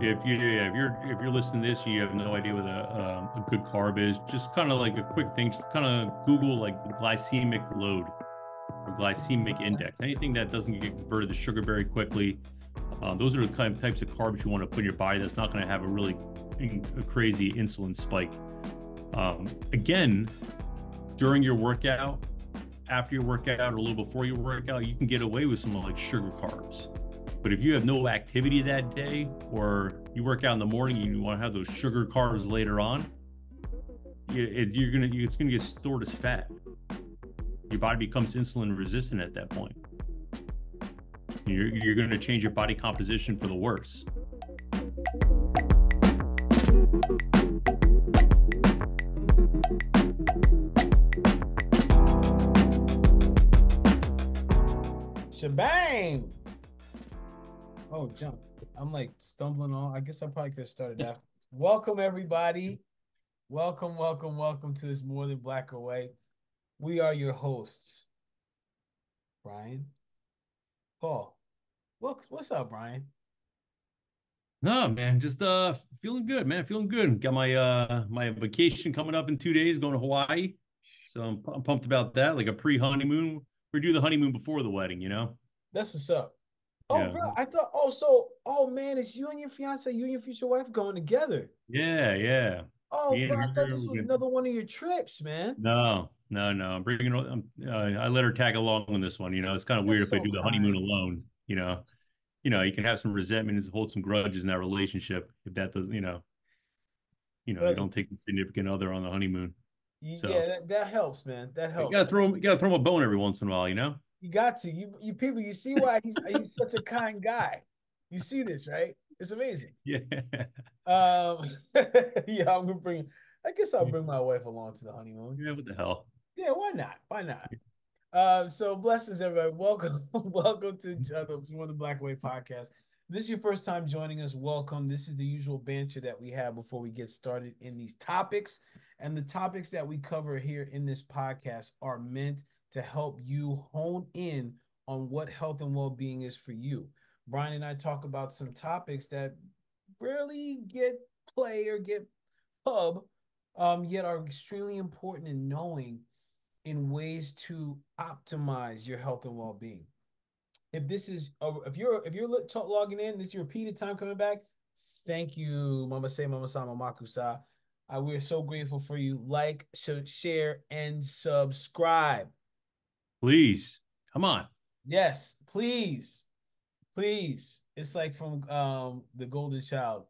If you're listening to this, you have no idea what a good carb is. Just kind of like a quick thing. Just kind of Google like the glycemic load or glycemic index. Anything that doesn't get converted to sugar very quickly. Those are the kind of types of carbs you want to put in your body. That's not going to have a crazy insulin spike. Again, during your workout, after your workout, or a little before your workout, you can get away with some like sugar carbs. But if you have no activity that day, or you work out in the morning and you want to have those sugar carbs later on, it's gonna get stored as fat. Your body becomes insulin resistant at that point. You're going to change your body composition for the worse. Shebang! Oh, jump. I'm like stumbling on. I guess I probably could have started after. Welcome, everybody. Welcome to this More Than Black or White. We are your hosts, Brian, Paul. What's up, Brian? No, man, just feeling good, man. Feeling good. Got my vacation coming up in 2 days, going to Hawaii. So I'm pumped about that, like a pre-honeymoon. We do the honeymoon before the wedding, you know? That's what's up. Oh, Yeah. bro, I thought, oh man, it's you and your fiance, you and your future wife going together. Yeah, yeah. Oh, Me and bro, I thought her, this was another one of your trips, man. no, no, no. I'm bringing. I let her tag along on this one. You know, it's kind of weird That's if I so do the honeymoon kind. alone. You can have some resentment and hold some grudges in that relationship if that does. You Brother, don't take the significant other on the honeymoon. yeah, So that helps, man. That you helps. gotta throw him a bone every once in a while. You know. You got to. You people, you see why he's such a kind guy. You see this, right? It's amazing. Yeah. Um, yeah, I guess I'll bring my wife along to the honeymoon. Yeah. What the hell? Yeah, why not? Why not? So blessings, everybody. Welcome, welcome to the One of the Black Way podcast. If this is your first time joining us, welcome. This is the usual banter that we have before we get started in these topics. And the topics that we cover here in this podcast are meant to help you hone in on what health and well-being is for you. Brian and I talk about some topics that rarely get play or get pub, yet are extremely important in knowing in ways to optimize your health and well-being. If you're logging in, this is your repeated time coming back. Thank you, Mama Say, Mama Sama, Makusa. We're so grateful for you. Like, share, and subscribe. Please, come on. Yes, please, please. It's like from the Golden Child.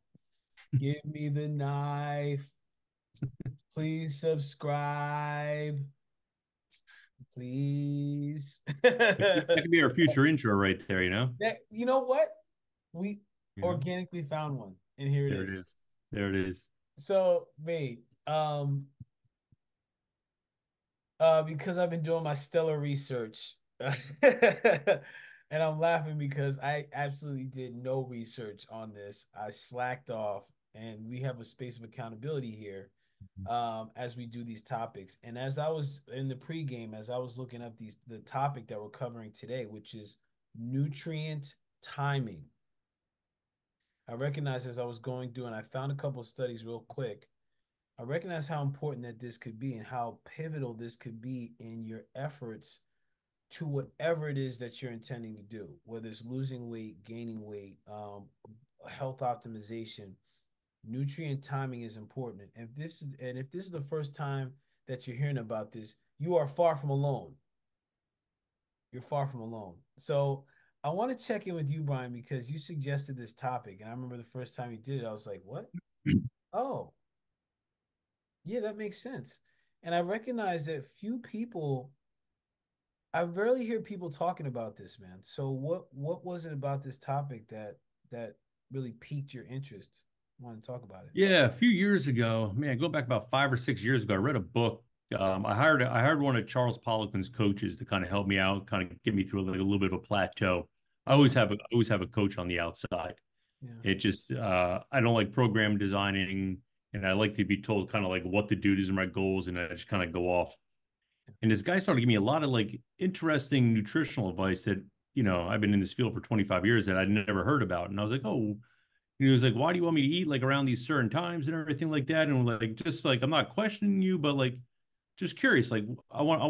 Give me the knife. Please subscribe. Please. That could be our future intro right there. You know. You know what? We You know. organically found one, and here it There it is. is. There it is. So, me, because I've been doing my stellar research, and I'm laughing because I absolutely did no research on this. I slacked off, and we have a space of accountability here, as we do these topics. And as I was in the pregame, as I was looking up the topic that we're covering today, which is nutrient timing. I recognized as I was going through, and I found a couple of studies real quick. I recognize how important that this could be and how pivotal this could be in your efforts to whatever it is that you're intending to do, whether it's losing weight, gaining weight, health optimization. Nutrient timing is important. If this is the first time that you're hearing about this, you are far from alone. You're far from alone. So I want to check in with you, Brian, because you suggested this topic, and I remember the first time you did it, I was like, "What? Oh, yeah, that makes sense." And I recognize that few people, I rarely hear people talking about this, man. So what was it about this topic that really piqued your interest? I want to talk about it. Yeah, a few years ago, man, go back about 5 or 6 years ago, I read a book. I hired one of Charles Poliquin's coaches to kind of help me out, kind of get me through like a little bit of a plateau. Okay. I always have a coach on the outside. Yeah. It just I don't like program designing, and I like to be told kind of like what to do. These are my goals, and I just kind of go off. And this guy started giving me a lot of like interesting nutritional advice that I've been in this field for 25 years that I'd never heard about. And I was like, oh, And he was like, why do you want me to eat like around these certain times and everything like that? And like, just like, I'm not questioning you, but like, just curious. Like, I want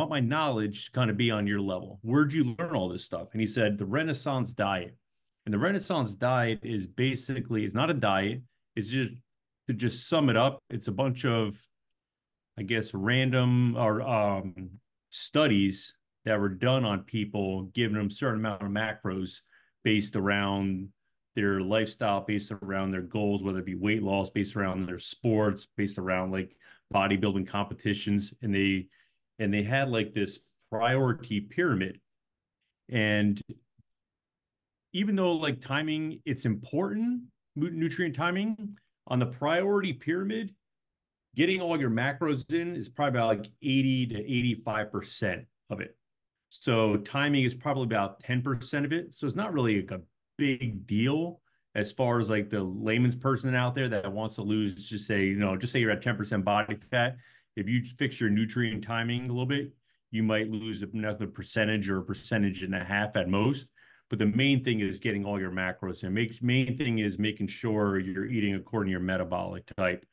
my knowledge to kind of be on your level. Where'd you learn all this stuff? And he said, the Renaissance diet. And the Renaissance diet is basically, it's not a diet. It's just, to just sum it up, it's a bunch of, I guess, random or studies that were done on people, giving them a certain amount of macros based around their lifestyle, based around their goals, whether it be weight loss, based around their sports, based around like bodybuilding competitions, and they had like this priority pyramid. And even though like timing, it's important, nutrient timing on the priority pyramid, getting all your macros in is probably about like 80 to 85% of it. So timing is probably about 10% of it. So it's not really like a big deal as far as like the layman's person out there that wants to lose, just say, just say you're at 10% body fat. If you fix your nutrient timing a little bit, you might lose another percentage or a percentage and a half at most. But the main thing is getting all your macros in. Main thing is making sure you're eating according to your metabolic type.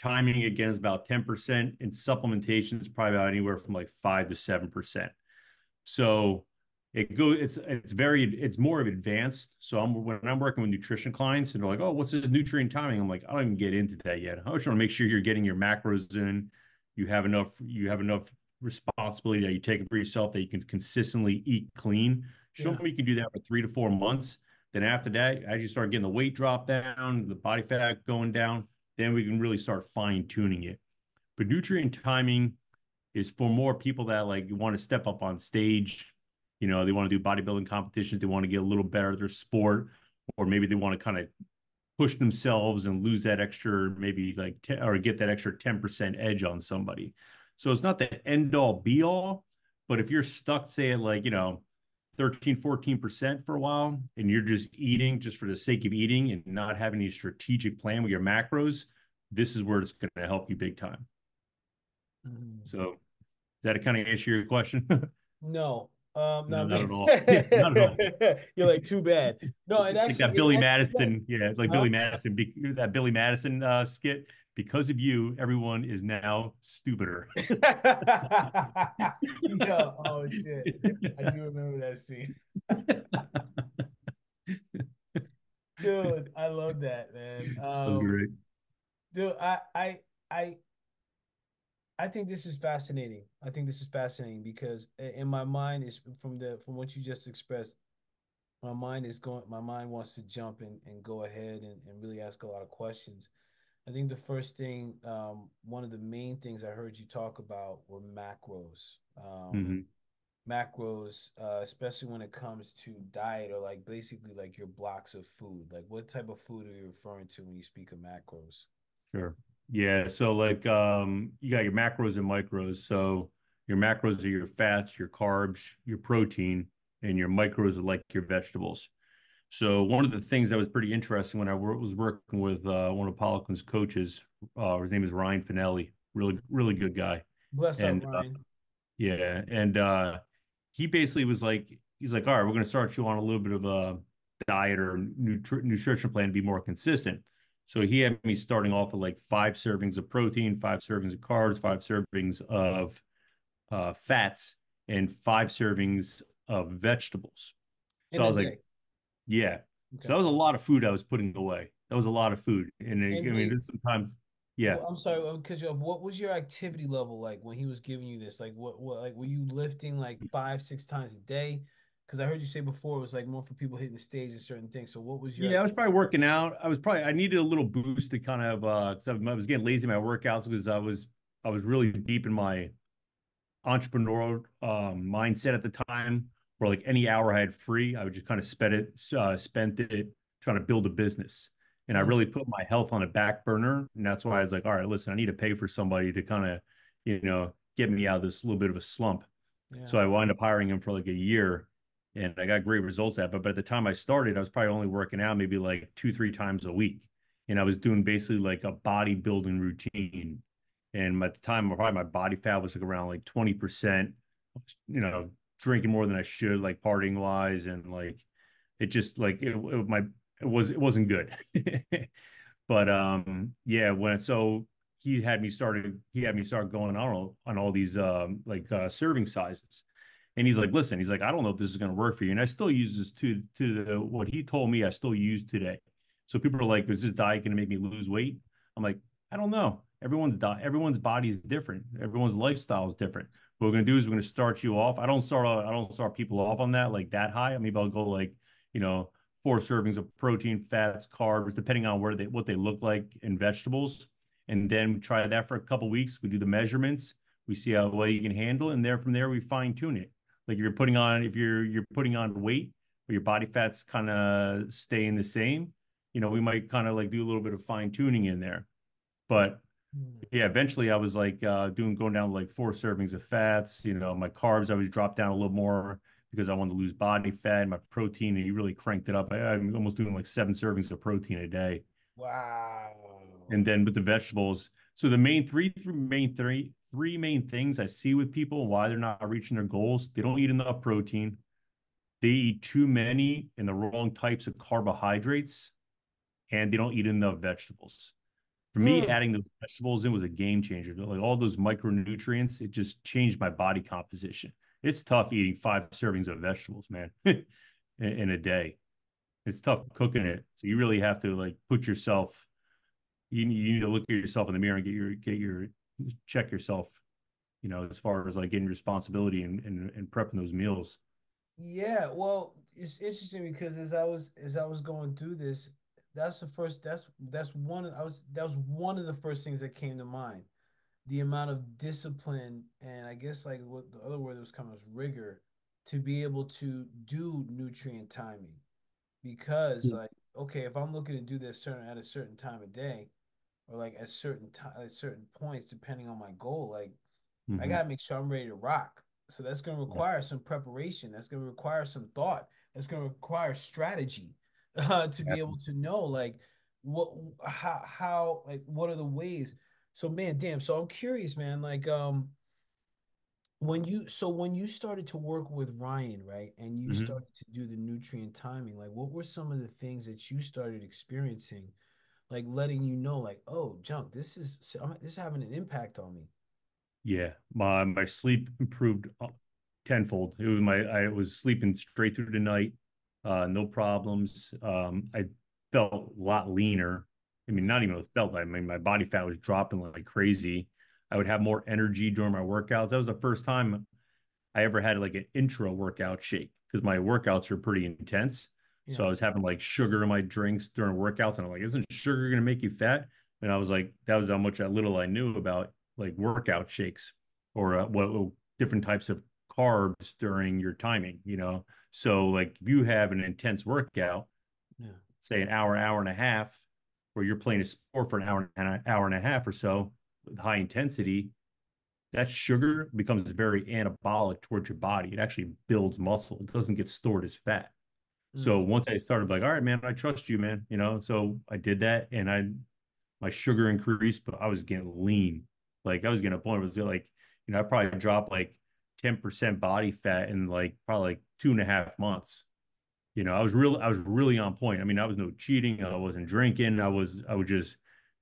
Timing again is about 10%, and supplementation is probably about anywhere from like 5 to 7%. So it's more of advanced. So when I'm working with nutrition clients and they're like, oh, what's this nutrient timing? I'm like, I don't even get into that yet. I just want to make sure you're getting your macros in. You have enough responsibility that you take it for yourself, that you can consistently eat clean. Show Yeah. me you can do that for 3 to 4 months. Then after that, as you start getting the weight drop down, the body fat going down, then we can really start fine tuning it. But nutrient timing is for more people that like want to step up on stage. They want to do bodybuilding competitions. They want to get a little better at their sport, or maybe they want to kind of push themselves and lose that extra, maybe like, or get that extra 10% edge on somebody. So it's not the end all be all, but if you're stuck, say at like, 13, 14% for a while, and you're just eating just for the sake of eating and not having any strategic plan with your macros, this is where it's going to help you big time. Mm. So does that kind of answer your question? No, No, no, not at all. Yeah, not at all. you're like too bad. No, It's like that it Billy actually does. Madison, yeah, it's like Huh? Billy Madison, that Billy Madison skit. Because of you, everyone is now stupider. Yo, oh shit. I do remember that scene. Dude, I love that, man. That's great. Dude, I I think this is fascinating. I think this is fascinating because in my mind is from what you just expressed, my mind wants to jump and go ahead and really ask a lot of questions. I think the first thing, one of the main things I heard you talk about were macros. Hmm. Macros, especially when it comes to diet or like basically like your blocks of food. Like what type of food are you referring to when you speak of macros? Sure. Yeah. So like you got your macros and micros. So your macros are your fats, your carbs, your protein, and your micros are like your vegetables. So one of the things that was pretty interesting when I was working with one of Poliquin's coaches, his name is Ryan Finelli, really, really good guy. Bless up, And Ryan. yeah, and he basically was like, he's like, all right, we're going to start you on a little bit of a diet or nutrition plan to be more consistent. So he had me starting off with like 5 servings of protein, 5 servings of carbs, 5 servings of fats, and 5 servings of vegetables. So In I a was like, day. yeah. So Okay. that was a lot of food I was putting away. That was a lot of food. And And I mean, sometimes, yeah. well, I'm sorry, because what was your activity level like when he was giving you this? Like, like, were you lifting like 5, 6 times a day? Because I heard you say before it was like more for people hitting the stage and certain things. So, what was your Yeah, I was activity? probably working out. I needed a little boost to kind of because I was getting lazy in my workouts because I was really deep in my entrepreneurial mindset at the time, where like any hour I had free, I would just kind of spent it trying to build a business. And I Mm, really put my health on a back burner. And that's why I was like, all right, listen, I need to pay for somebody to kind of, get me out of this little bit of a slump. yeah. So I wound up hiring him for like a year, and I got great results at it. But at the time I started, I was probably only working out maybe like 2, 3 times a week. And I was doing basically like a bodybuilding routine. And at the time, probably my body fat was like around like 20%, you know, drinking more than I should, like partying wise, and like It just like it wasn't good. But yeah, when so he had me start going on all these serving sizes. And he's like, listen, he's like, I don't know if this is going to work for you. And I still use this what he told me I still use today. So people are like, is this diet going to make me lose weight? I'm like, I don't know. Everyone's body is different. Everyone's lifestyle is different. What we're going to do is we're going to start you off. I don't start people off on that like that high. Maybe I'll go like, you know, 4 servings of protein, fats, carbs, depending on what they look like in vegetables. And then we try that for a couple weeks. We do the measurements. We see how well you can handle, and there from there we fine tune it. Like if you're putting on weight, or your body fats kind of staying the same, we might kind of like do a little bit of fine tuning in there. But Mm. yeah, eventually I was like going down to like 4 servings of fats. My carbs I was dropped down a little more because I wanted to lose body fat. My protein, and you really cranked it up. I'm almost doing like 7 servings of protein a day. Wow. And then with the vegetables, so the three main things I see with people why they're not reaching their goals. They don't eat enough protein. They eat too many and the wrong types of carbohydrates, and they don't eat enough vegetables. For me, Mm. adding the vegetables in was a game changer. Like all those micronutrients, it just changed my body composition. It's tough eating 5 servings of vegetables, man, in a day. It's tough cooking it. So you really have to like put yourself. You need to look at yourself in the mirror and check yourself. As far as like getting responsibility and prepping those meals. Yeah, well, it's interesting because as I was going through this, that was one of the first things that came to mind. The amount of discipline and I guess like what the other word that was coming was rigor to be able to do nutrient timing. Because like, okay, if I'm looking to do this certain at a certain time of day, or like at certain time at certain points, depending on my goal, like I Mm-hmm. gotta make sure I'm ready to rock. So that's gonna Yeah. require some preparation. That's gonna require some thought. That's gonna require strategy to be able to know like what how like what are the ways. So man, damn. So I'm curious, man. Like when you started to work with Ryan, right, and you Mm-hmm. started to do the nutrient timing, like what were some of the things that you started experiencing, like letting you know, like, oh, junk, this is having an impact on me. Yeah, my sleep improved tenfold. I was sleeping straight through the night, no problems. I felt a lot leaner. I mean, Okay. not even felt. I mean, my body fat was dropping like crazy. I would have more energy during my workouts. That was the first time I ever had like an intra workout shake because my workouts are pretty intense. So Yeah. I was having like sugar in my drinks during workouts, and I'm like, isn't sugar gonna make you fat? And I was like, that was how much little I knew about like workout shakes or what different types of carbs during your timing. So like if you have an intense workout, Yeah. say an hour and a half, where you're playing a sport for an hour and a half or so with high intensity, that sugar becomes very anabolic towards your body. It actually builds muscle. It doesn't get stored as fat. So Mm. once I started like, all right, man, I trust you, man. So I did that and my sugar increased, but I was getting lean. Like I was getting a point where it was like, I probably dropped like 10% body fat in like probably like 2.5 months. I was really on point. I mean, I was no cheating. I wasn't drinking. I would just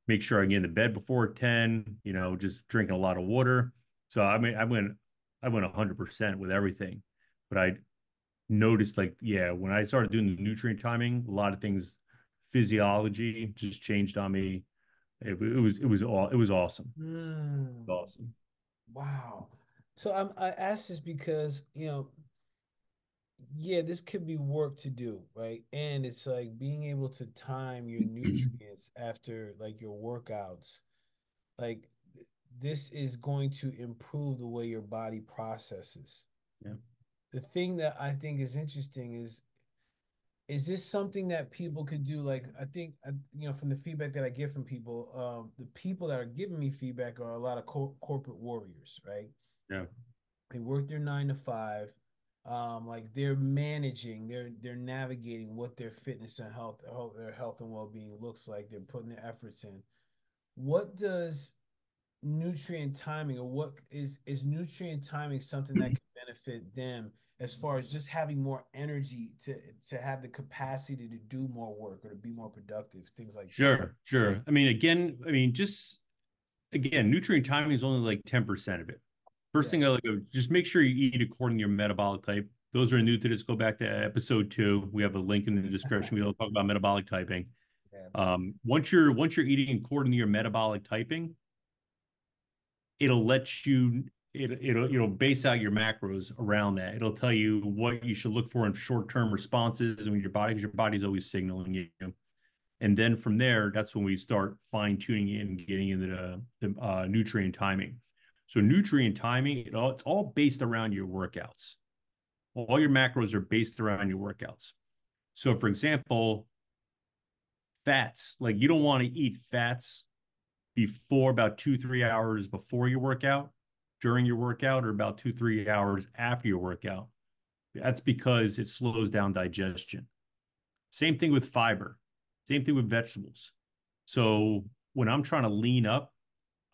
make sure I get into bed before 10, just drinking a lot of water. So I mean, I went 100% with everything. But I noticed like, yeah, when I started doing the nutrient timing, a lot of things, physiology just changed on me. It was awesome. Mm. Awesome. Wow. So I asked this because, yeah, this could be work to do, right? And it's like being able to time your nutrients after like your workouts. Like this is going to improve the way your body processes. Yeah. The thing that I think is interesting is this something that people could do? Like I think from the feedback that I get from people, the people that are giving me feedback are a lot of corporate warriors, right? Yeah. They work their 9 to 5. Like they're managing, they're navigating what their fitness and their health and well-being looks like. They're putting their efforts in. What does nutrient timing, or what is nutrient timing something that can benefit them as far as just having more energy to have the capacity to do more work or to be more productive, things like this. Sure, sure. I mean, again, I mean, just again, nutrient timing is only like 10% of it. First Yeah. thing I like, just make sure you eat according to your metabolic type. Those are new to this, go back to episode 2. We have a link in the description. We'll talk about metabolic typing. Yeah. Once you're eating according to your metabolic typing, it'll let you it'll base out your macros around that. It'll tell you what you should look for in short-term responses and your body, because your body's always signaling you. And then from there, that's when we start fine tuning in and getting into the nutrient timing. So nutrient timing, it's all based around your workouts. All your macros are based around your workouts. So for example, fats, like you don't want to eat fats before about 2, 3 hours before your workout, during your workout, or about 2, 3 hours after your workout. That's because it slows down digestion. Same thing with fiber. Same thing with vegetables. So when I'm trying to lean up,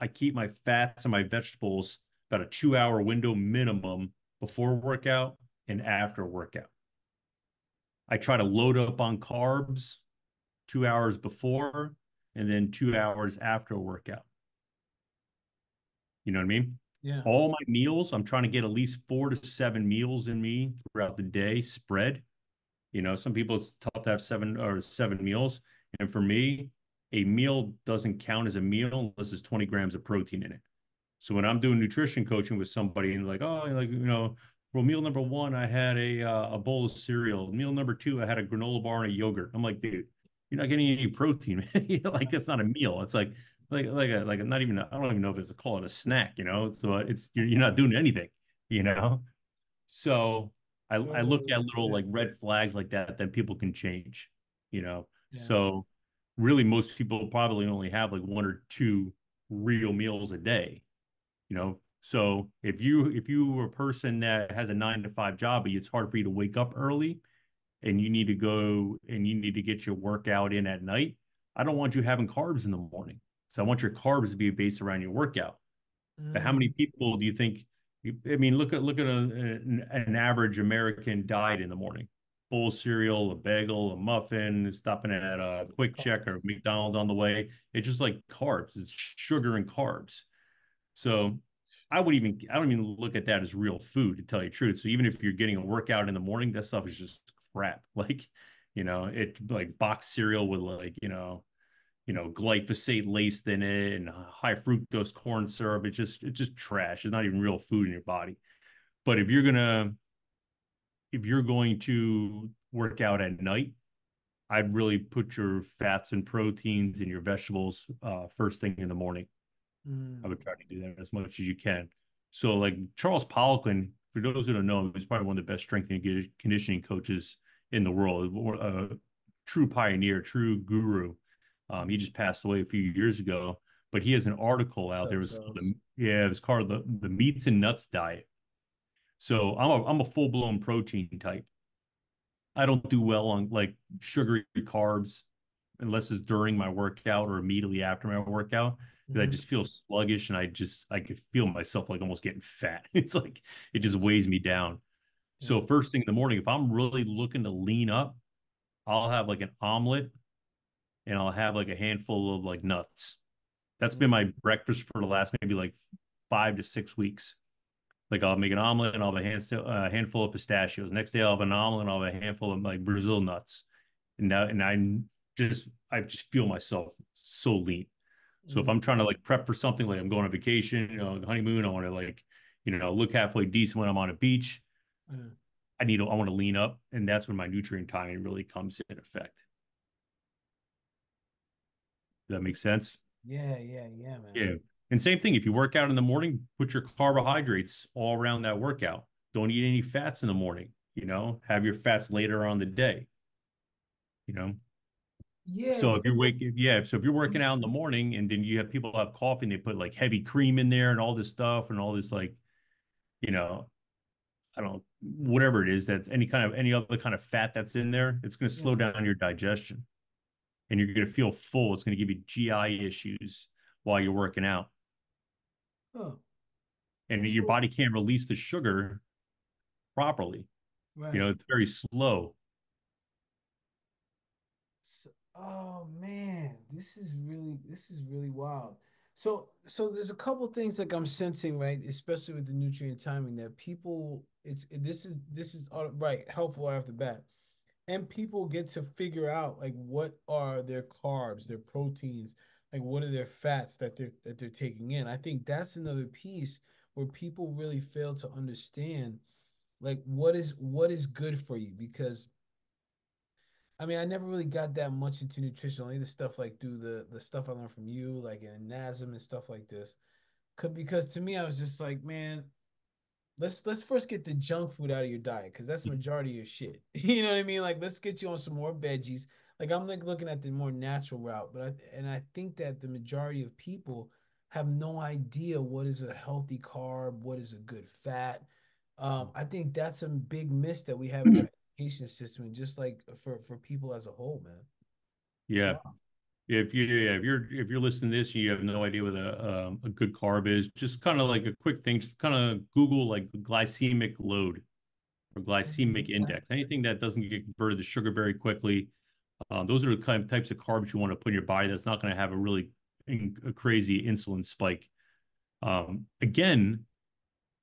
I keep my fats and my vegetables about a 2 hour window minimum before workout and after workout. I try to load up on carbs 2 hours before and then 2 hours after a workout. You know what I mean? Yeah. All my meals, I'm trying to get at least 4 to 7 meals in me throughout the day spread. Some people it's tough to have 7 meals. And for me, a meal doesn't count as a meal unless there's 20 grams of protein in it. So when I'm doing nutrition coaching with somebody and like, oh, like, well, meal number one, I had a bowl of cereal. Meal number two, I had a granola bar and a yogurt. I'm like, dude, you're not getting any protein. Like that's not a meal. It's like not even, I don't even know if it's call it a snack, So it's, you're not doing anything, you know? So I look at Those, little like red flags like that people can change, you know. yeah. So really most people probably only have like 1 or 2 real meals a day, you know. So if you are a person that has a 9 to 5 job, but it's hard for you to wake up early and you need to go and you need to get your workout in at night, I don't want you having carbs in the morning. So I want your carbs to be based around your workout. But how many Mm, people do you think? I mean, look at an average American diet in the morning: bowl of cereal, a bagel, a muffin, stopping at a Quick Check or carbs. McDonald's on the way. It's just like carbs. It's sugar and carbs. So I don't even look at that as real food, to tell you the truth. So even if you're getting a workout in the morning, that stuff is just crap. Like, it like boxed cereal with like, glyphosate laced in it and high fructose corn syrup. It's just trash. It's not even real food in your body. But if you're going to work out at night, I'd really put your fats and proteins and your vegetables first thing in the morning. I Mm, would try to do that as much as you can. So like Charles Poliquin, for those who don't know him, he's probably one of the best strength and conditioning coaches in the world. A true pioneer, true guru. He just passed away a few years ago, but he has an article what's out there. up, Charles? It was called the meats and nuts diet. So I'm a full blown protein type. I don't do well on like sugary carbs unless it's during my workout or immediately after my workout, because I Hmm. just feel sluggish and I could feel myself like almost getting fat. It's like it just weighs me down. Yeah. So first thing in the morning, if I'm really looking to lean up, I'll have like an omelet and I'll have like a handful of like nuts. That's been Mm, my breakfast for the last maybe like 5 to 6 weeks. Like I'll make an omelet and I'll have a handful of pistachios. Next day I'll have an omelet and I'll have a handful of like Brazil nuts. And I just feel myself so lean. So if mm, I'm trying to like prep for something, like I'm going on vacation, honeymoon, I want to like, look halfway decent when I'm on a beach. mm. I want to lean up, and that's when my nutrient timing really comes in effect. Does that make sense? Yeah, yeah, yeah, man. Yeah. And same thing, if you work out in the morning, put your carbohydrates all around that workout. Don't eat any fats in the morning, have your fats later on the day, you know. Yeah, So if it's you're waking, yeah, so if you're working out in the morning and then you have people have coffee and they put like heavy cream in there and all this stuff and all this like, you know, I don't know, whatever it is, that's any other kind of fat that's in there, it's going to yeah. slow down your digestion and you're going to feel full. It's going to give you GI issues while you're working out. Huh. And your So body can't release the sugar properly. Right. It's very slow. Oh man, this is really wild. So there's a couple things like I'm sensing, right, especially with the nutrient timing that people this is right helpful off the bat. And people get to figure out like what are their carbs, their proteins, like what are their fats that they're taking in. I think that's another piece where people really fail to understand like what is good for you because I mean, I never really got that much into nutrition. Only the stuff like through the stuff I learned from you, like in NASM and stuff like this. Because to me, I was just like, man, let's first get the junk food out of your diet because that's the majority of your shit. You know what I mean? Like, let's get you on some more veggies. Like, I'm like looking at the more natural route, I think that the majority of people have no idea what is a healthy carb, what is a good fat. I think that's a big miss that we have in our education system, and just like for people as a whole, man. It's Yeah. wild. If you're listening to this and you have no idea what a good carb is, just kind of like a quick thing, just kind of Google like the glycemic load or glycemic index. Anything that doesn't get converted to sugar very quickly. Those are the kind of types of carbs you want to put in your body that's not going to have a really a crazy insulin spike. Again,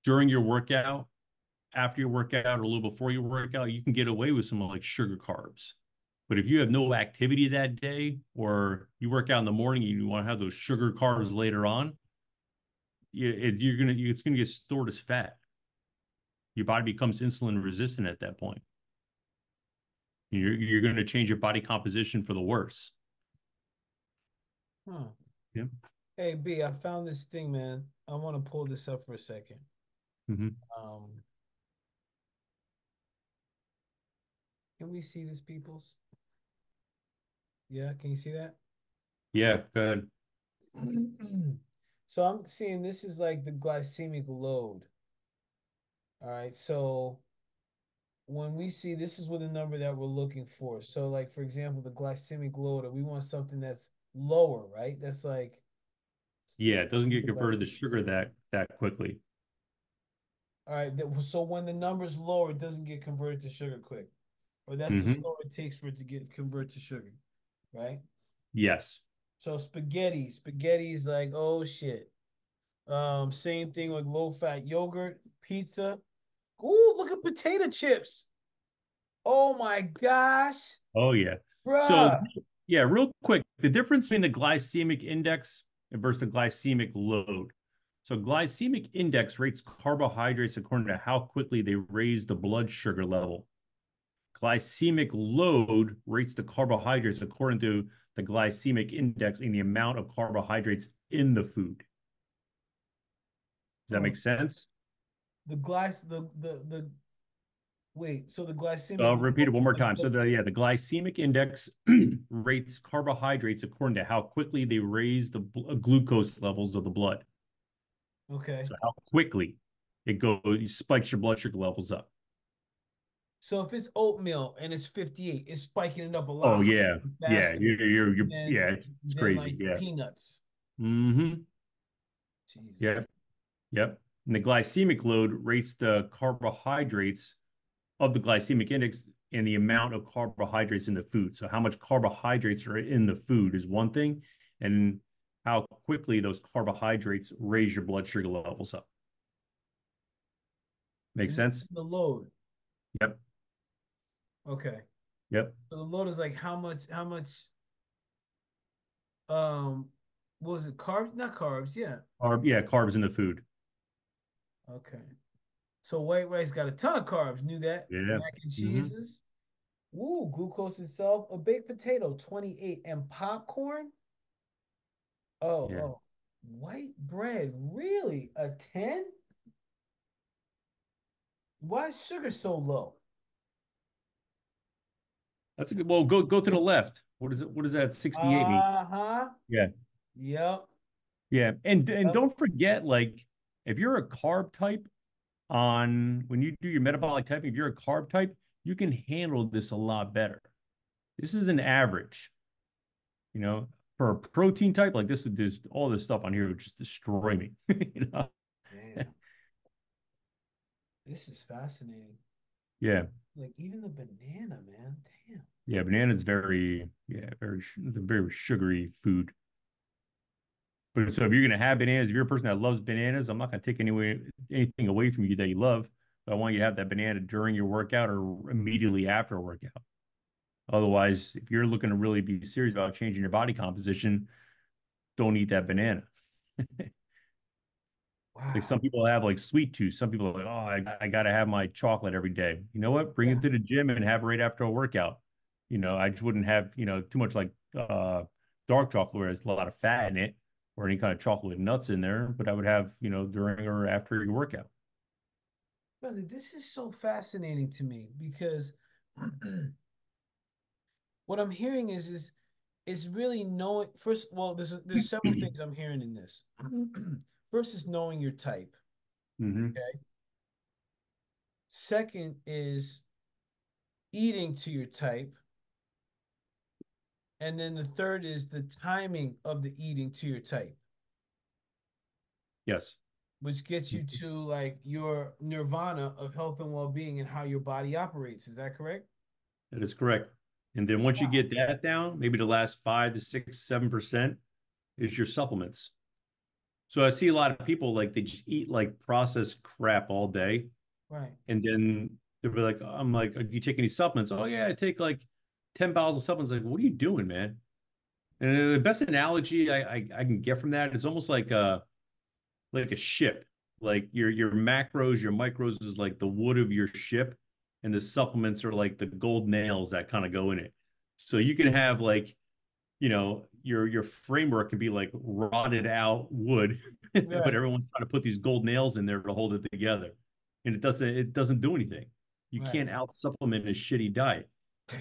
during your workout, after your workout, or a little before your workout, you can get away with some like sugar carbs. But if you have no activity that day, or you work out in the morning and you want to have those sugar carbs later on, it's gonna get stored as fat. Your body becomes insulin resistant at that point. You're going to change your body composition for the worse. Huh. Yeah. Hey B, I found this thing, man. I want to pull this up for a second. Hmm. Um, can we see this, peoples? Yeah, can you see that? Yeah. Good. So I'm seeing this is like the glycemic load. All right. So when we see this is what the number that we're looking for. So like for example, the glycemic load, we want something that's lower, right? That's like Yeah. It doesn't get the converted to glycemic. sugar that quickly. All right. So when the number's lower, it doesn't get converted to sugar quick. Or that's the Hmm. slower it takes for it to get converted to sugar, right? Yes. So spaghetti is like, oh shit. Same thing with low fat yogurt, pizza. Ooh, look at potato chips. Oh my gosh, Oh, yeah. So, bruh. yeah, real quick, the difference between the glycemic index versus the glycemic load. So, glycemic index rates carbohydrates according to how quickly they raise the blood sugar level. Glycemic load rates the carbohydrates according to the glycemic index and the amount of carbohydrates in the food. Does that Huh. make sense? The glass, the wait. So the glycemic I'll repeat load it one is more like time. So what's the glycemic index rates carbohydrates according to how quickly they raise the glucose levels of the blood. okay. So how quickly it spikes your blood sugar levels up. So if it's oatmeal and it's 58, it's spiking it up a lot Oh higher yeah, and yeah, faster yeah, than it's crazy. like Yeah. peanuts. Mm-hmm. Jesus. Yep. Yep. And the glycemic load rates the carbohydrates of the glycemic index and the amount of carbohydrates in the food. So how much carbohydrates are in the food is one thing, and how quickly those carbohydrates raise your blood sugar levels up. Make And that's sense? the load. Yep. Okay. Yep. So the load is like how much um what was it, carbs? Not carbs, yeah. Yeah, carbs in the food. Okay. So white rice got a ton of carbs. Knew that. Yeah. Mac and Hmm. cheeses. Woo, glucose itself. A baked potato, 28. And popcorn? Oh, Yeah. oh. White bread, really? A 10? Why is sugar so low? That's a good. Well, go to the left. What is it? What does that 68 mean? Uh-huh. Yeah. Yep. Yeah. And Yep. don't forget, like, if you're a carb type, on when you do your metabolic typing, if you're a carb type, you can handle this a lot better. This is an average, you know, for a protein type, like this would just all this stuff on here would just destroy me. you know? Damn. This is fascinating. Yeah. Like even the banana, man. Damn. Yeah. Banana's very, yeah, it's a very sugary food. But so if you're gonna have bananas, if you're a person that loves bananas, I'm not gonna take anything away from you that you love. But I want you to have that banana during your workout or immediately after a workout. Otherwise, if you're looking to really be serious about changing your body composition, don't eat that banana. Like Wow. some people have like sweet tooth. Some people are like, oh, I got to have my chocolate every day. You know what? Bring Yeah. it to the gym and have it right after a workout. I just wouldn't have, too much like dark chocolate where there's a lot of fat in it or any kind of chocolate with nuts in there, but I would have, during or after your workout. Brother, this is so fascinating to me because what I'm hearing is really knowing first. Well, there's several things I'm hearing in this. First is knowing your type. Hmm. Okay. Second is eating to your type, and then the third is the timing of the eating to your type, Yes, which gets you to like your nirvana of health and well-being and how your body operates. Is that correct? that is correct. And then once you Wow. get that down, maybe the last 5 to 6, 7% is your supplements. So I see a lot of people like they just eat like processed crap all day. Right. And then they'll be like, I'm like, do you take any supplements? Oh yeah, I take like 10 bottles of supplements. Like, what are you doing, man? And the best analogy I can get from that is almost like a ship. Like your macros, your micros is like the wood of your ship, and the supplements are like the gold nails that kind of go in it. So you can have like your framework can be like rotted out wood, but Right. everyone's trying to put these gold nails in there to hold it together, and it doesn't do anything. You Right. can't out supplement a shitty diet.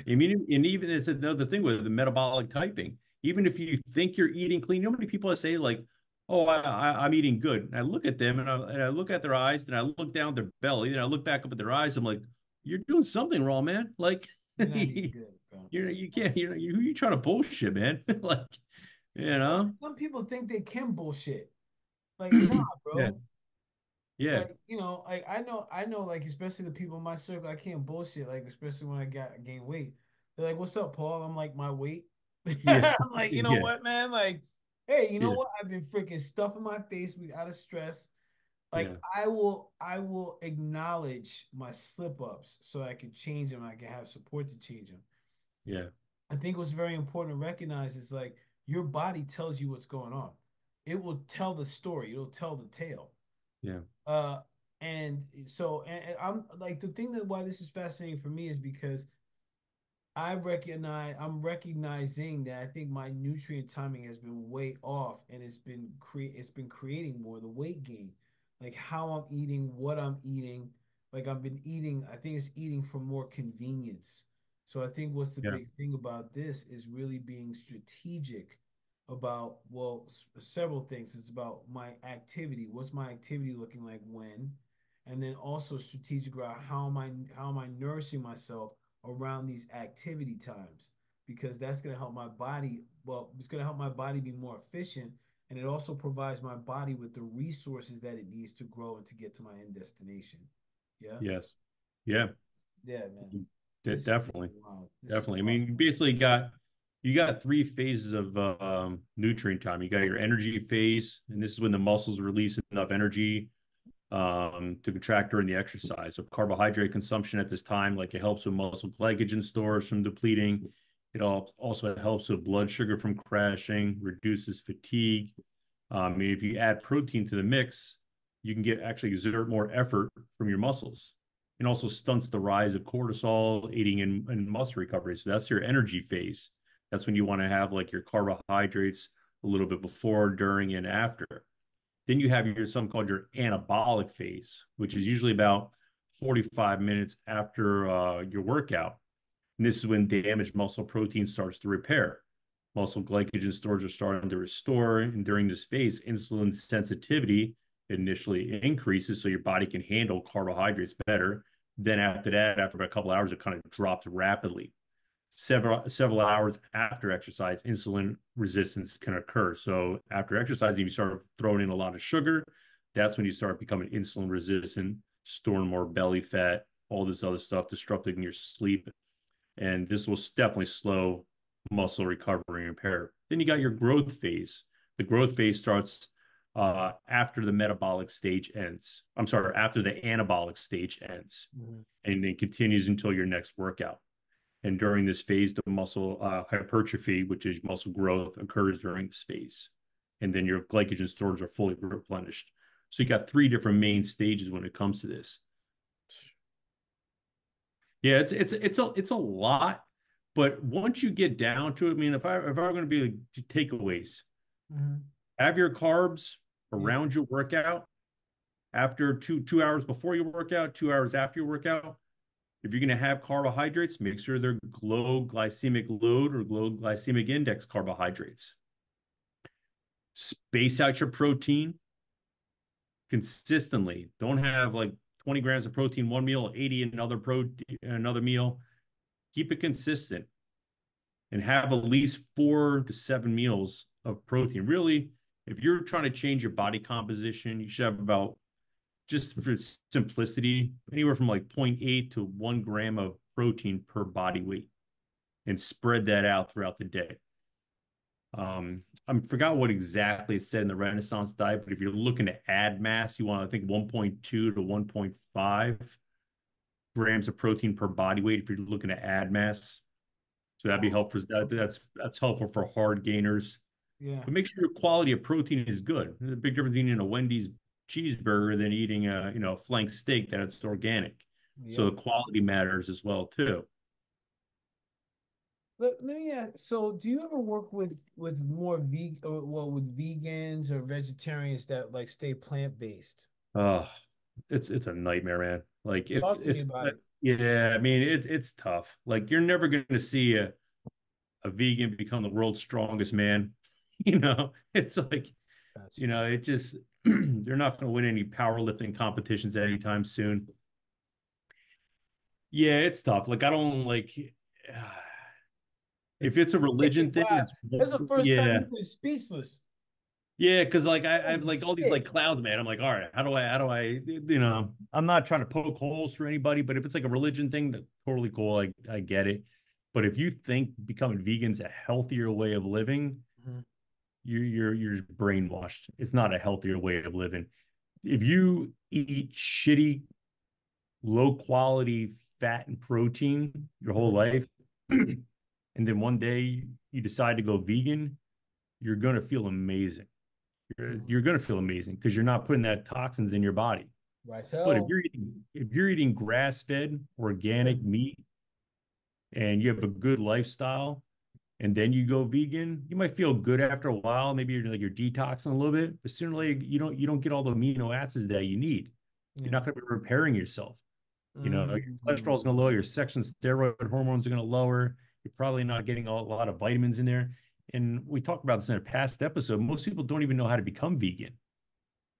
I mean, and even it's another thing with the metabolic typing. Even if you think you're eating clean, you know how many people I say like, "Oh, I'm eating good." And I look at them and I look at their eyes, and I look down their belly, and I look back up at their eyes. I'm like, "You're doing something wrong, man." Like, You're not eating good, bro. you can't, who you trying to bullshit, man? Like, you Well, know? some people think they can bullshit. Like, nah, Yeah, bro. yeah, Like, like I know, like, especially the people in my circle, I can't bullshit, like, especially when I gain weight. They're like, "What's up, Paul?" I'm like, "My weight." yeah, I'm like, you know yeah, what, man? Like, hey, you know yeah, what? I've been freaking stuffing my face out of stress. Like, yeah, I will acknowledge my slip ups so I can change them. I can have support to change them. yeah, I think what's very important to recognize is like your body tells you what's going on. It will tell the story. It'll tell the tale. yeah, Uh, and so, and I'm like the thing that why this is fascinating for me is because I'm recognizing that I think my nutrient timing has been way off, and it's been creating more the weight gain, like how I'm eating, what I'm eating. Like I've been eating, I think it's eating for more convenience. So I think what's the yeah, big thing about this is really being strategic about, well, several things. It's about my activity. What's my activity looking like when? And then also strategic about how am I nourishing myself around these activity times, because that's going to help my body, well, it's going to help my body be more efficient, and it also provides my body with the resources that it needs to grow and to get to my end destination. Yeah. yes, Yeah. yeah. Yeah, man. This is Definitely. wild. This is Definitely. I wild. mean, you basically you got three phases of nutrient time. You got your energy phase, and this is when the muscles release enough energy to contract during the exercise. So carbohydrate consumption at this time, like it helps with muscle glycogen stores from depleting. It also helps with blood sugar from crashing, reduces fatigue. If you add protein to the mix, you can get actually exert more effort from your muscles. And also stunts the rise of cortisol, aiding in muscle recovery. So that's your energy phase. That's when you want to have like your carbohydrates a little bit before, during, and after. Then you have something called your anabolic phase, which is usually about 45 minutes after your workout. And this is when damaged muscle protein starts to repair. Muscle glycogen stores are starting to restore. And during this phase, insulin sensitivity initially increases so your body can handle carbohydrates better. Then after that, after about a couple of hours, it kind of drops rapidly. Several hours after exercise, insulin resistance can occur. So after exercising, you start throwing in a lot of sugar. That's when you start becoming insulin resistant, storing more belly fat, all this other stuff, disrupting your sleep. And this will definitely slow muscle recovery and repair. Then you got your growth phase. The growth phase starts after the metabolic stage ends. I'm sorry, after the anabolic stage ends, Mhm. and it continues until your next workout. And during this phase, the muscle hypertrophy, which is muscle growth, occurs during this phase. And then your glycogen stores are fully replenished. So you got three different main stages when it comes to this. Yeah, it's a lot, but once you get down to it, I mean, if I were going to be like takeaways, Mhm. have your carbs Yeah. around your workout after two hours before your workout, 2 hours after your workout. If you're going to have carbohydrates, make sure they're low glycemic load or low glycemic index carbohydrates. Space out your protein consistently. Don't have like 20 grams of protein one meal, 80 another meal. Keep it consistent and have at least 4 to 7 meals of protein. Really, if you're trying to change your body composition, you should have about, just for simplicity, anywhere from like zero point 0.8 to 1 gram of protein per body weight and spread that out throughout the day. I forgot what exactly it said in the Renaissance diet, but if you're looking to add mass, you want to think 1.2 to 1.5 grams of protein per body weight if you're looking to add mass. So that'd be Wow. helpful. Okay. That's helpful for hard gainers. Yeah. But make sure your quality of protein is good. There's a big difference between eating a Wendy's cheeseburger than eating a flank steak that it's organic. So Yep. the quality matters as well too. Let me ask, so do you ever work with more vegan or well with vegans or vegetarians that like stay plant-based? Oh, it's a nightmare, man. Like Talk to me about it. yeah, I mean it's tough. Like you're never going to see a vegan become the world's strongest man. It's like, Gotcha. it just they're not going to win any powerlifting competitions anytime soon. Yeah, it's tough. Like I don't like if it's a religion thing, Wow. it's That's the first time yeah. you've been speechless. Yeah, because like I have Holy like all these like shit. clouds, man. I'm like, all right, how do I, I'm not trying to poke holes for anybody, but if it's like a religion thing, that's totally cool. I get it. But if you think becoming vegan's a healthier way of living, Mhm. you're brainwashed. It's not a healthier way of living. If you eat shitty, low quality fat and protein your whole Mhm. life, and then one day you decide to go vegan, you're gonna feel amazing. You're Mhm. going to feel amazing because you're not putting that toxins in your body. Right. But So, if you're eating grass-fed organic mhm. meat and you have a good lifestyle and then you go vegan, you might feel good after a while. Maybe you're detoxing a little bit, but sooner or later you don't get all the amino acids that you need. You're Yeah. not going to be repairing yourself. Your cholesterol is going to lower, Mhm. your sex and steroid hormones are going to lower. You're probably not getting a lot of vitamins in there. And we talked about this in a past episode. Most people don't even know how to become vegan.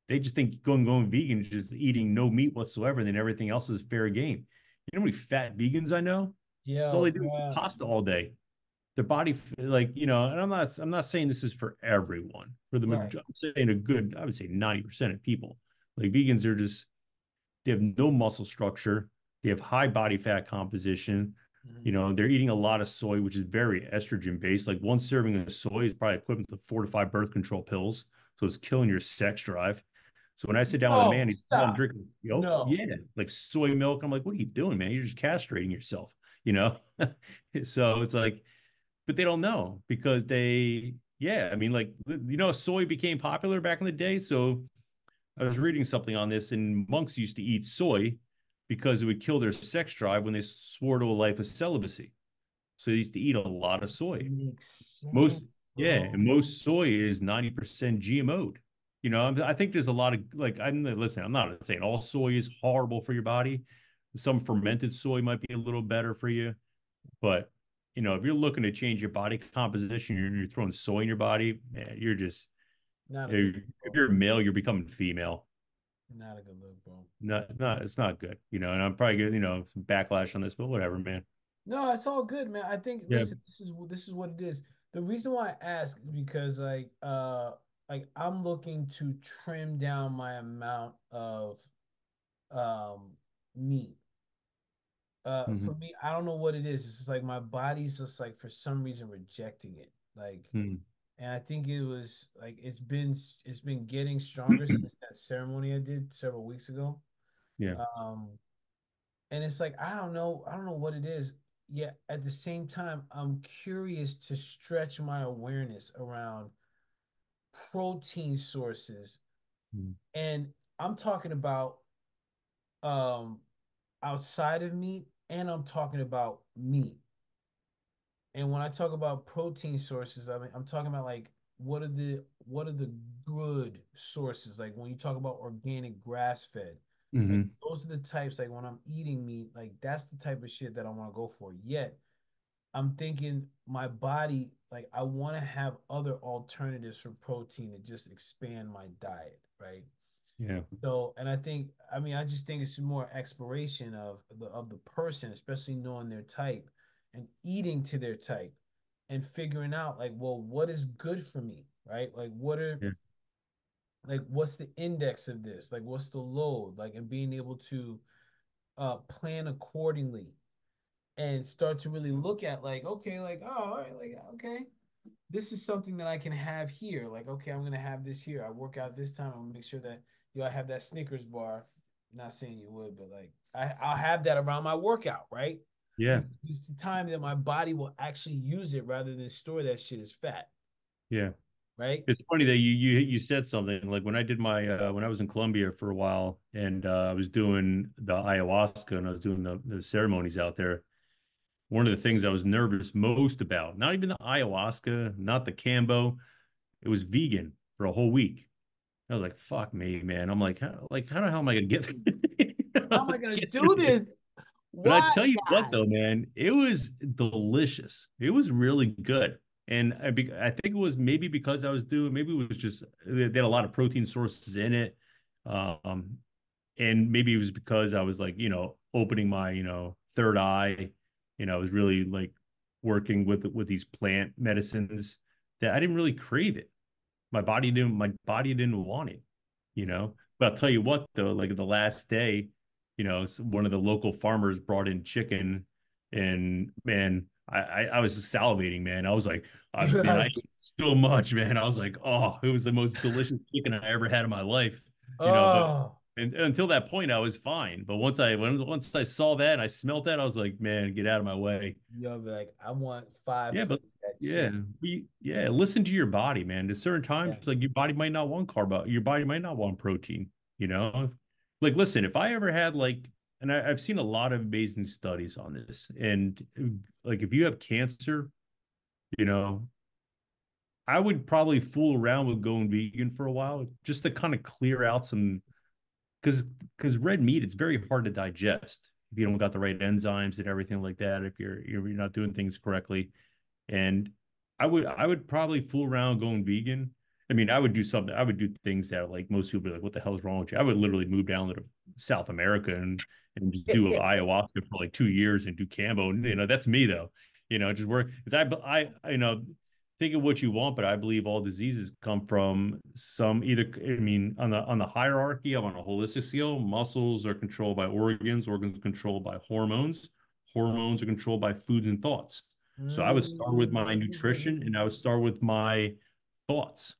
They just think going vegan is just eating no meat whatsoever, and then everything else is fair game. You know how many fat vegans I know? It's all they Yo, do is yeah. pasta all day. Their body, like, and I'm not saying this is for everyone. For the Right. majority, I'm saying I would say 90% of people. Like vegans are just, they have no muscle structure. They have high body fat composition. Mhm. They're eating a lot of soy, which is very estrogen based. Like one serving of soy is probably equivalent to 4 to 5 birth control pills. So it's killing your sex drive. So when I sit down with a No, man, he's, oh, I'm stop. drinking milk. No. Yeah, like soy milk. I'm like, what are you doing, man? You're just castrating yourself, you know? So it's like, but they don't know because yeah, I mean, like, soy became popular back in the day. So I was reading something on this, and monks used to eat soy because it would kill their sex drive when they swore to a life of celibacy. So they used to eat a lot of soy. Makes Most, sense, yeah, bro. and most soy is 90% GMO'd. I think there's a lot of like, listen, I'm not saying all soy is horrible for your body. Some fermented soy might be a little better for you, but if you're looking to change your body composition, you're throwing soy in your body, man, Not a good if look, bro. you're male, you're becoming female. Not a good look, bro. Not, it's not good, and I'm probably getting, some backlash on this, but whatever, man. No, it's all good, man. I think Yeah. listen, this is what it is. The reason why I ask is because like I'm looking to trim down my amount of um meat. Hmm. For me, I don't know what it is. It's just like my body's just like for some reason rejecting it. Like, Hmm. and I think it was like it's been getting stronger since that ceremony I did several weeks ago. Yeah. Um, and it's like I don't know what it is. Yet at the same time, I'm curious to stretch my awareness around protein sources, Mm. and I'm talking about um outside of meat, and I'm talking about meat. And when I talk about protein sources, I mean I'm talking about like what are the good sources? Like when you talk about organic grass fed, like Hmm. those are the types like when I'm eating meat, like that's the type of shit that I want to go for. Yet I'm thinking my body, like I want to have other alternatives for protein to just expand my diet, right? Yeah. So, and I mean, I just think it's more exploration of the person, especially knowing their type and eating to their type and figuring out like, well, what is good for me, right? Yeah. Like what's the index of this? Like what's the load? Like and being able to plan accordingly and start to really look at like, okay, like, oh, all right, like, okay, this is something that I can have here. Like, okay, I'm gonna have this here. I work out this time. I'm gonna make sure that I have that Snickers bar. Not saying you would, but like I'll have that around my workout, right? Yeah. Because it's the time that my body will actually use it rather than store that shit as fat, Yeah. right? It's funny that you said something like when I did my when I was in Colombia for a while and I was doing the ayahuasca and I was doing the ceremonies out there. One of the things I was nervous most about, not even the ayahuasca, not the cambo, it was vegan for a whole week. I was like, fuck me, man. I'm like, how the hell am I gonna get How am I gonna get through do this? this? But I Why, tell you what, God? though, man, it was delicious. It was really good. And I think it was maybe because I was doing, maybe it was just they had a lot of protein sources in it. Um, and maybe it was because I was like, opening my, third eye. I was really like working with these plant medicines that I didn't really crave it. My body didn't want it, you know. But I'll tell you what though, like the last day, one of the local farmers brought in chicken, and man, I was salivating, man. I was like, You're man, I like, ate so much, man. I was like, oh, it was the most delicious chicken I ever had in my life, but oh, and until that point, I was fine. But once I saw that and I smelt that, I was like, man, get out of my way. you'll be like, I want five Yeah, but plates of that yeah, chicken. listen to your body, man. At certain times, Yeah. like your body might not want your body might not want protein, you know? Like, listen, if I ever had like, and I've seen a lot of amazing studies on this, and like if you have cancer, you know, I would probably fool around with going vegan for a while just to kind of clear out some because red meat it's very hard to digest if you don't got the right enzymes and everything like that. If you're not doing things correctly, and I would probably fool around going vegan. I mean, I would do something. I would do things that like most people be like, "What the hell is wrong with you?" I would literally move down to South America and just do ayahuasca for like 2 years and do cambo. And, that's me though. Just work because think of what you want, but I believe all diseases come from some either. I mean, on the hierarchy, I'm on a holistic scale. Muscles are controlled by organs. Organs are controlled by hormones. Hormones are controlled by foods and thoughts. So I would start with my nutrition and I would start with my thoughts.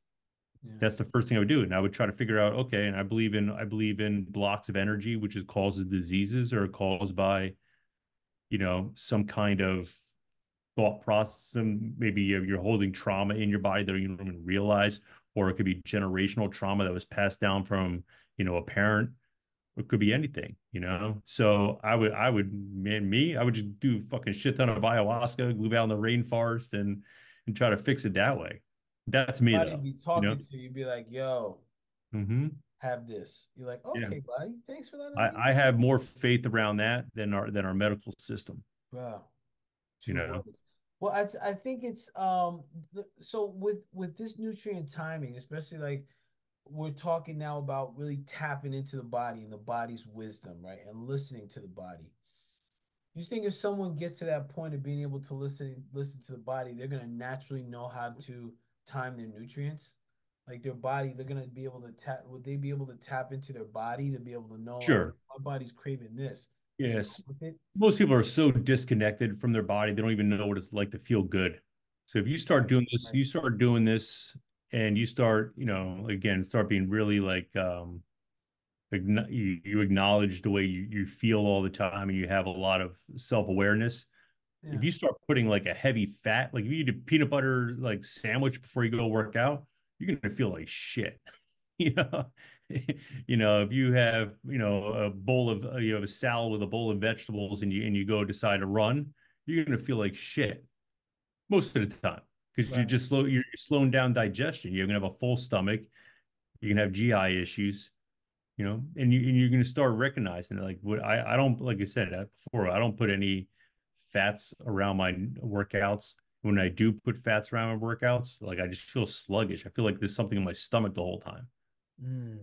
Yeah. That's the first thing I would do. And I would try to figure out, okay, and I believe in blocks of energy, which is causes diseases or caused by, some kind of thought process. And maybe you're holding trauma in your body that you don't even realize, or it could be generational trauma that was passed down from, a parent. It could be anything. So I would just do fucking shit ton of ayahuasca, move out in the rainforest and try to fix it that way. That's me Somebody though, be you know? talking to you, be like, yo, Hmm. have this. You're like, Yeah. okay, buddy, thanks for that idea. I have more faith around that than our medical system, Bro, you true know? words. Well, I think it's so with this nutrient timing, especially like we're talking now about really tapping into the body and the body's wisdom, right? And listening to the body. You think if someone gets to that point of being able to listen to the body, they're gonna naturally know how to time their nutrients? Like their body, they're gonna be able to tap. Would they be able to tap into their body to be able to know, oh, Sure. my body's craving this? and Yes. go with it. Most people are so disconnected from their body, they don't even know what it's like to feel good. So if you start Right, doing this, right. you start doing this and you start, again, start being really like you acknowledge the way you feel all the time and you have a lot of self-awareness. If Yeah. you start putting like a heavy fat, like if you eat a peanut butter like sandwich before you go work out, you're gonna feel like shit. you know if you have a bowl of you have a salad with a bowl of vegetables and you go decide to run, you're going to feel like shit most of the time because Right. you're slowing down digestion. You're going to have a full stomach, you can have GI issues, and you're going to start recognizing it. Like what I don't, like I said before, I don't put any fats around my workouts. When I do put fats around my workouts, like I just feel sluggish. I feel like there's something in my stomach the whole time. Mm.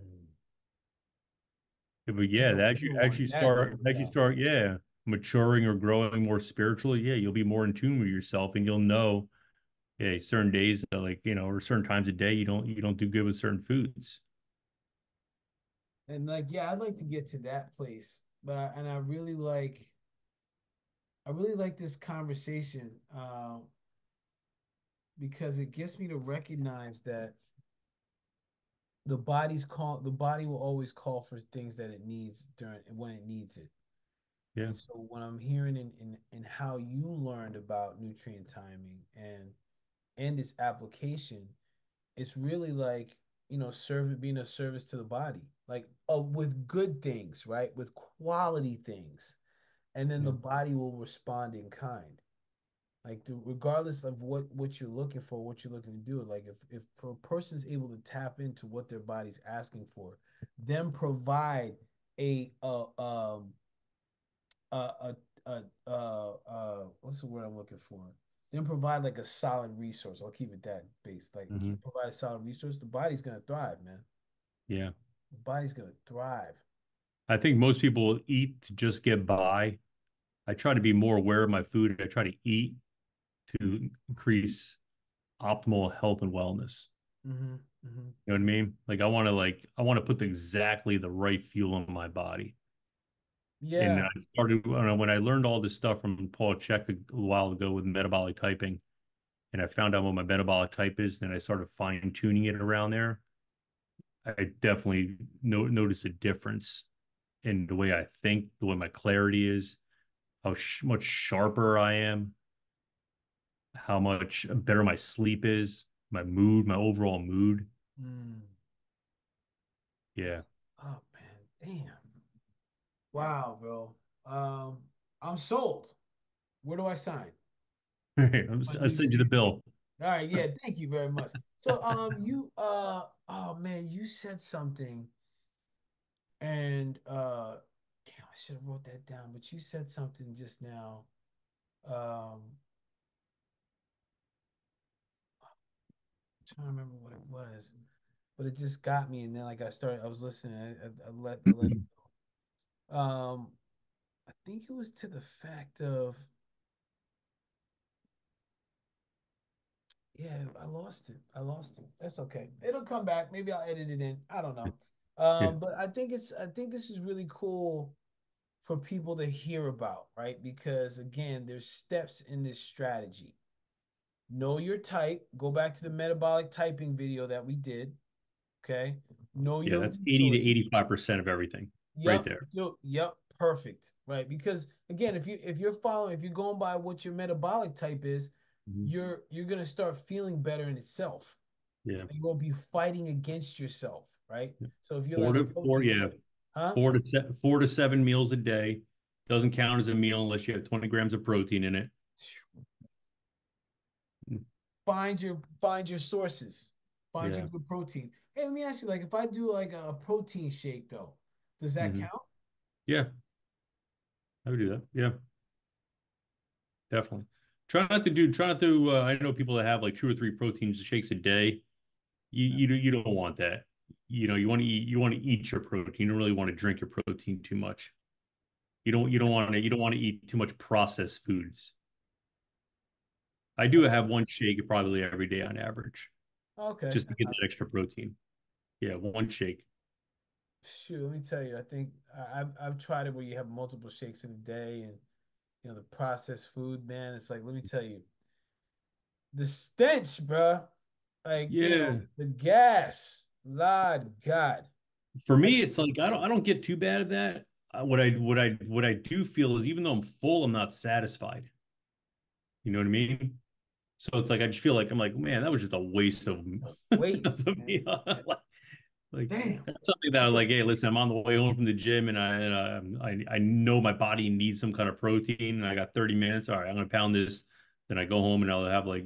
Yeah, but You yeah, don't you don't want that in your as you workout. start, yeah, maturing or growing more spiritually, yeah, you'll be more in tune with yourself, and you'll know, yeah, certain days, like or certain times a day, you don't do good with certain foods. And like, yeah, I'd like to get to that place, but and I really like this conversation because it gets me to recognize that the body will always call for things that it needs during when it needs it. Yeah, And so when I'm hearing in how you learned about nutrient timing and its application, it's really like, serve being of service to the body, like with good things, right? With quality things. And then the yeah, body will respond in kind. Like regardless of what you're looking for, what you're looking to do, like if a person's able to tap into what their body's asking for, then provide a a what's the word I'm looking for? Then provide like a solid resource. I'll keep it that base. Like hmm, provide a solid resource. The body's gonna thrive, man. yeah. The body's gonna thrive. I think most people eat to just get by. I try to be more aware of my food. I try to eat to increase optimal health and wellness. Mm-hmm. Mm-hmm. You know what I mean? Like I want to put exactly the right fuel in my body. And Yeah. I started when I learned all this stuff from Paul Chek a while ago with metabolic typing, and I found out what my metabolic type is, and I started fine tuning it around there. I definitely noticed a difference in the way I think, the way my clarity is, how much sharper I am, how much better my sleep is, my mood, my overall mood. Mm. Yeah. That's oh man, damn. Wow, bro. I'm sold. Where do I sign? I I'll do send you the this. bill. All right, yeah, thank you very much. So, you oh man, you said something, and damn, I should have wrote that down, but you said something just now. Um, I'm trying to remember what it was, but it just got me, and then like I was listening, I let it go. I think it was to the fact of yeah, I lost it. I lost it. That's okay. It'll come back. Maybe I'll edit it in. I don't know. Yeah. But I think this is really cool for people to hear about, right? Because again, there's steps in this strategy. Know your type. Go back to the metabolic typing video that we did. Okay. Know Yeah, your that's 80 to resources. 85% of everything right Yep. there. Yep. Perfect. Right. Because again, if you're going by what your metabolic type is, Mhm. you're gonna start feeling better in itself. Yeah. You won't be fighting against yourself, right? So if you're Four like a to four, protein yeah, type, huh? 4 to 7 meals a day. Doesn't count as a meal unless you have 20 grams of protein in it. Find your sources. Find your Yeah. good protein. Hey, let me ask you, like if I do like a protein shake though, does that Hmm. count? Yeah, I would do that. Yeah, definitely. Try not to, I know people that have like 2 or 3 protein shakes a day. No. You don't want that. You want to eat your protein. You don't really want to drink your protein too much. You don't want to eat too much processed foods. I do Oh, have one shake probably every day on average, okay. just to get that extra protein. Yeah, one shake. shoot, let me tell you, I think I've tried it where you have multiple shakes in a day, and the processed food, man. It's like, let me tell you, the stench, bruh. Like, Yeah. the gas. Lord God. For I me, just it's like I don't get too bad at that. What I do feel is even though I'm full, I'm not satisfied. You know what I mean? So it's like I just feel like I'm like, man, that was just a waste of waste, of man. me. Like Damn. that's something that I was like, hey, listen, I'm on the way home from the gym and I know my body needs some kind of protein and I got 30 minutes. All right, I'm gonna pound this. Then I go home and I'll have like,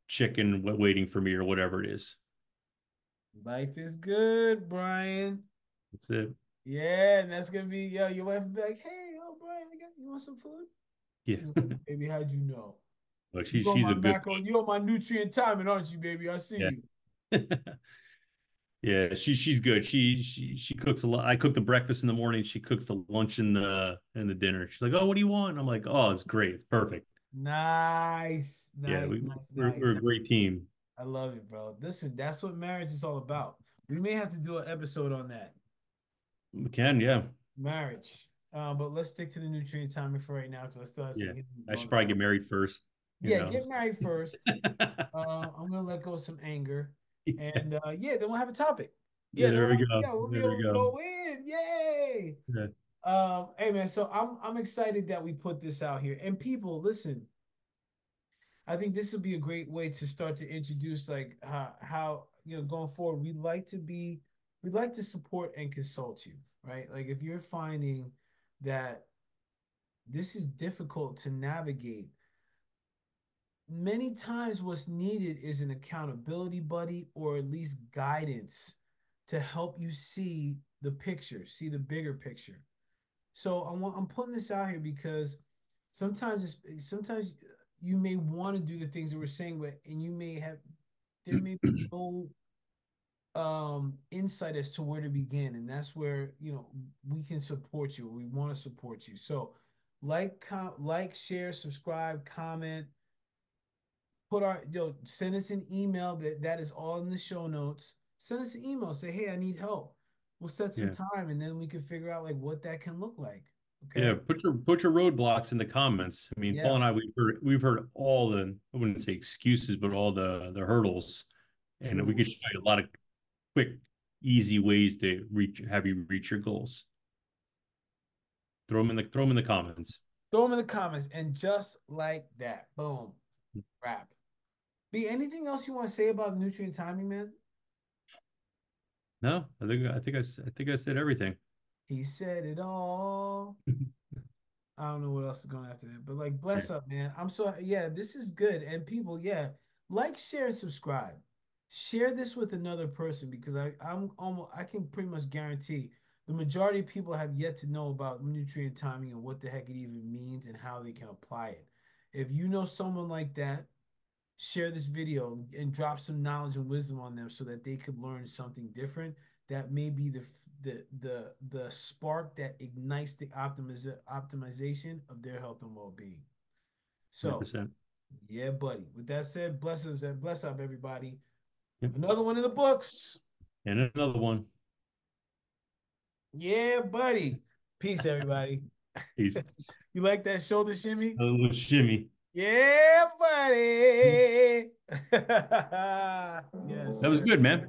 chicken waiting for me or whatever it is. Life is good, Brian. That's it. Yeah, and that's gonna be, yo, your wife will be like, hey, yo, Brian, you want some food? Yeah. You like, baby, how'd you know? Like You on she's my a good macro, you on my nutrient timing, aren't you, baby? I see cook. you. Yeah. Yeah, she's good. She cooks a lot. I cook the breakfast in the morning. She cooks the lunch and the dinner. She's like, "Oh, what do you want?" I'm like, "Oh, it's great. It's perfect." Nice, Yeah, nice, nice, we're nice. we're a great team. I love it, bro. Listen, that's what marriage is all about. We may have to do an episode on that. We can, yeah. Marriage. But let's stick to the nutrient timing for right now because I still have some Yeah. hidden I should going probably on. get married first, you Yeah, know. get married first. I'm gonna let go of some anger, Yeah, and yeah, then we'll have a topic. yeah, there we go. Yeah, we'll be There we able to go. go in. Yay! Yeah. Hey man, so I'm excited that we put this out here. And people, listen, I think this will be a great way to start to introduce like how going forward we'd like to support and consult you, right? Like if you're finding that this is difficult to navigate, many times what's needed is an accountability buddy or at least guidance to help you see the picture, see the bigger picture. So I'm putting this out here because sometimes you may want to do the things that we're saying, but and you may have there may be no insight as to where to begin, and that's where we can support you. We want to support you. So like, share, subscribe, comment, send us an email that is all in the show notes. Send us an email, say, hey, I need help. We'll set some Yeah. time and then we can figure out like what that can look like. Yeah, Okay. put your roadblocks in the comments. I mean, Paul Yeah, and I we've heard all the I wouldn't say excuses, but all the hurdles, and we true. can show you a lot of quick, easy ways to have you reach your goals. Throw them in the comments. Throw them in the comments. And just like that, boom, wrap. Be anything else you want to say about nutrient timing, man? No, I think I said everything. He said it all. I don't know what else is going after that, but like, Yeah, bless up, man. I'm so, yeah, this is good. And people, yeah, like, share, and subscribe. Share this with another person because I can pretty much guarantee the majority of people have yet to know about nutrient timing and what the heck it even means and how they can apply it. If you know someone like that, share this video and drop some knowledge and wisdom on them so that they could learn something different that may be the spark that ignites the optimization of their health and well-being. So 100%. yeah, buddy, with that said, bless up everybody. Yep. Another one in the books. And another one. Yeah, buddy. Peace, everybody. He's You like that shoulder shimmy? a little shimmy. Yeah, buddy. Yes, That was sir. good, man.